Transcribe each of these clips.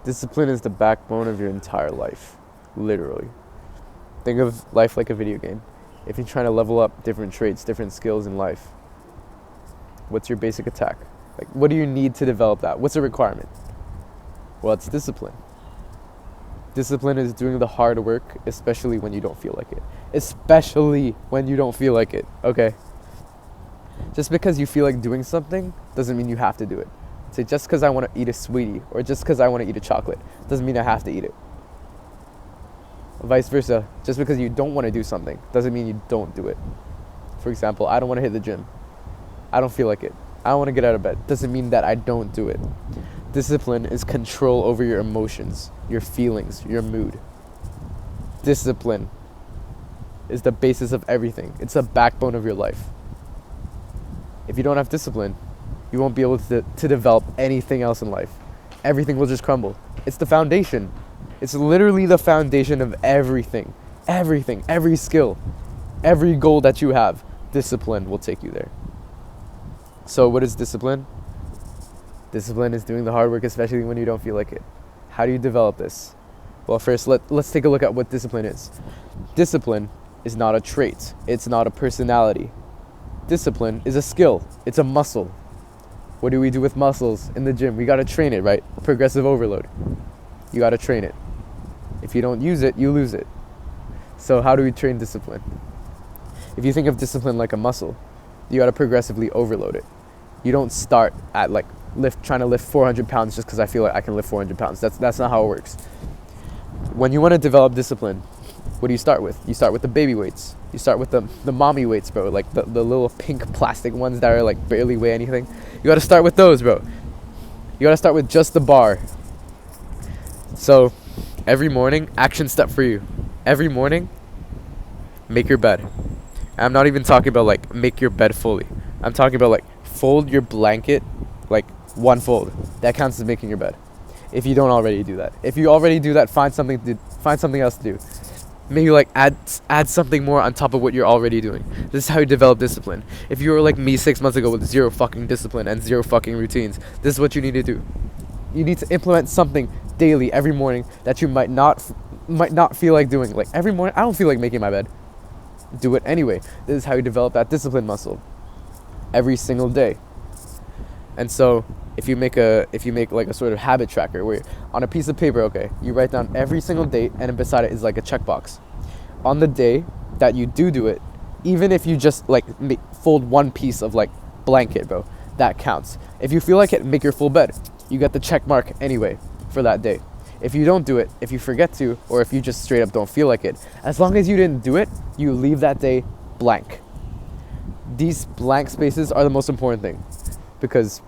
Discipline is the backbone of your entire life, literally. Think of life like a video game. If you're trying to level up different traits, different skills in life, what's your basic attack? Like, what do you need to develop that? What's a requirement? Well, it's discipline. Discipline is doing the hard work, especially when you don't feel like it. Especially when you don't feel like it, okay? Just because you feel like doing something doesn't mean you have to do it. Say, just because I want to eat a sweetie or just because I want to eat a chocolate doesn't mean I have to eat it. Vice versa, just because you don't want to do something doesn't mean you don't do it. For example, I don't want to hit the gym. I don't feel like it. I don't want to get out of bed. Doesn't mean that I don't do it. Discipline is control over your emotions, your feelings, your mood. Discipline is the basis of everything. It's the backbone of your life. If you don't have discipline, you won't be able to develop anything else in life. Everything will just crumble. It's the foundation. It's literally the foundation of everything. Everything, every skill, every goal that you have, discipline will take you there. So what is discipline? Discipline is doing the hard work, especially when you don't feel like it. How do you develop this? Well, first, let's take a look at what discipline is. Discipline is not a trait. It's not a personality. Discipline is a skill. It's a muscle. What do we do with muscles in the gym? We got to train it, right? Progressive overload. You got to train it. If you don't use it, you lose it. So how do we train discipline? If you think of discipline like a muscle, you got to progressively overload it. You don't start at like trying to lift 400 pounds just because I feel like I can lift 400 pounds. That's not how it works. When you want to develop discipline, what do you start with? You start with the baby weights. You start with the mommy weights, bro. Like the little pink plastic ones that are like barely weigh anything. You got to start with those, bro. You got to start with just the bar. So every morning, action step for you. Every morning, make your bed. I'm not even talking about like make your bed fully. I'm talking about like fold your blanket like one fold. That counts as making your bed. If you don't already do that. If you already do that, find something else to do. Maybe like add something more on top of what you're already doing. This is how you develop discipline. If you were like me 6 months ago with zero fucking discipline and zero fucking routines, this is what you need to do. You need to implement something daily every morning that you might not feel like doing. Like every morning, I don't feel like making my bed. Do it anyway. This is how you develop that discipline muscle. Every single day. And so if you make like a sort of habit tracker where on a piece of paper, okay, you write down every single date and then beside it is like a checkbox. On the day that you do it, even if you just like fold one piece of like blanket, bro, that counts. If you feel like it, make your full bed. You get the check mark anyway for that day. If you don't do it, if you forget to, or if you just straight up don't feel like it, as long as you didn't do it, you leave that day blank. These blank spaces are the most important thing because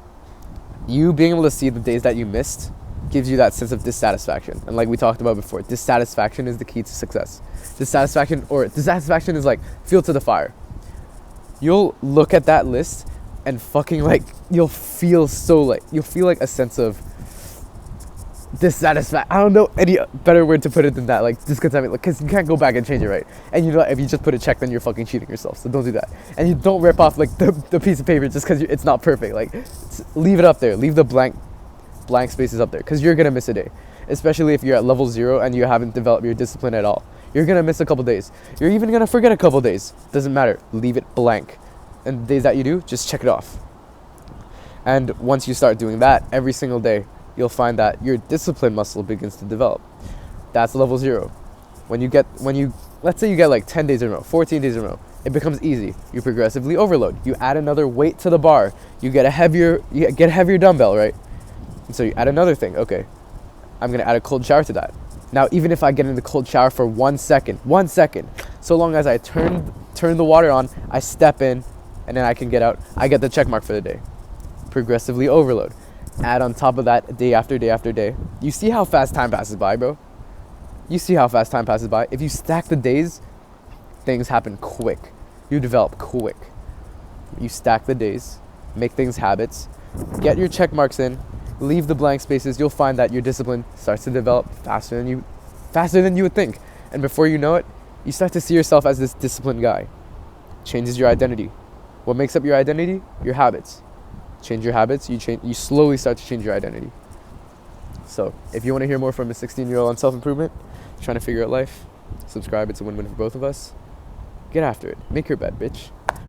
you being able to see the days that you missed gives you that sense of dissatisfaction. And like we talked about before, dissatisfaction is the key to success. Dissatisfaction is like fuel to the fire. You'll look at that list and fucking like, you'll feel like a sense of dissatisfaction. I don't know any better word to put it than that. Like discontentment, because you can't go back and change it, right? And you know, if you just put a check, then you're fucking cheating yourself. So don't do that. And you don't rip off like the piece of paper just because it's not perfect. Like leave it up there. Leave the blank spaces up there because you're gonna miss a day, especially if you're at level 0 and you haven't developed your discipline at all. You're gonna miss a couple days. You're even gonna forget a couple days. Doesn't matter. Leave it blank. And the days that you do, just check it off. And once you start doing that every single day, you'll find that your discipline muscle begins to develop. That's level 0. Let's say you get like 10 days in a row, 14 days in a row, it becomes easy. You progressively overload. You add another weight to the bar. You get a heavier dumbbell, right? And so you add another thing. Okay, I'm gonna add a cold shower to that. Now, even if I get in the cold shower for 1 second, so long as I turn the water on, I step in, and then I can get out, I get the check mark for the day. Progressively overload. Add on top of that day after day after day. You see how fast time passes by, bro? You see how fast time passes by? If you stack the days, things happen quick. You develop quick. You stack the days, make things habits, get your check marks in, leave the blank spaces. You'll find that your discipline starts to develop faster than you would think. And before you know it, you start to see yourself as this disciplined guy. Changes your identity. What makes up your identity? Your habits. Change your habits, you slowly start to change your identity. So if you want to hear more from a 16-year-old on self-improvement, trying to figure out life, subscribe. It's a win-win for both of us. Get after it. Make your bed, bitch.